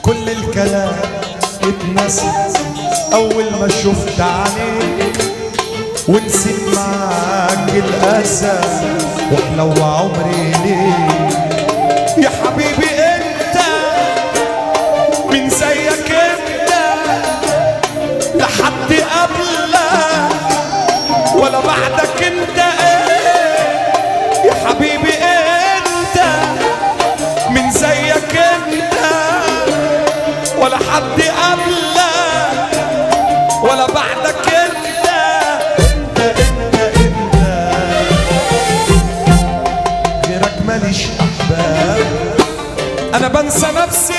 كل الكلام اتنسى اول ما شفت عينيك، ونسيت معاك الاسى واحلى عمري ليك يا حبيبي. انت من زيك انت لحد قبلك ولا بعدك انت ايه يا حبيبي. انت من زيك انت ولا حد قبلك ولا بعدك انت. انت غيرك ماليش احباب، انا بنسى نفسي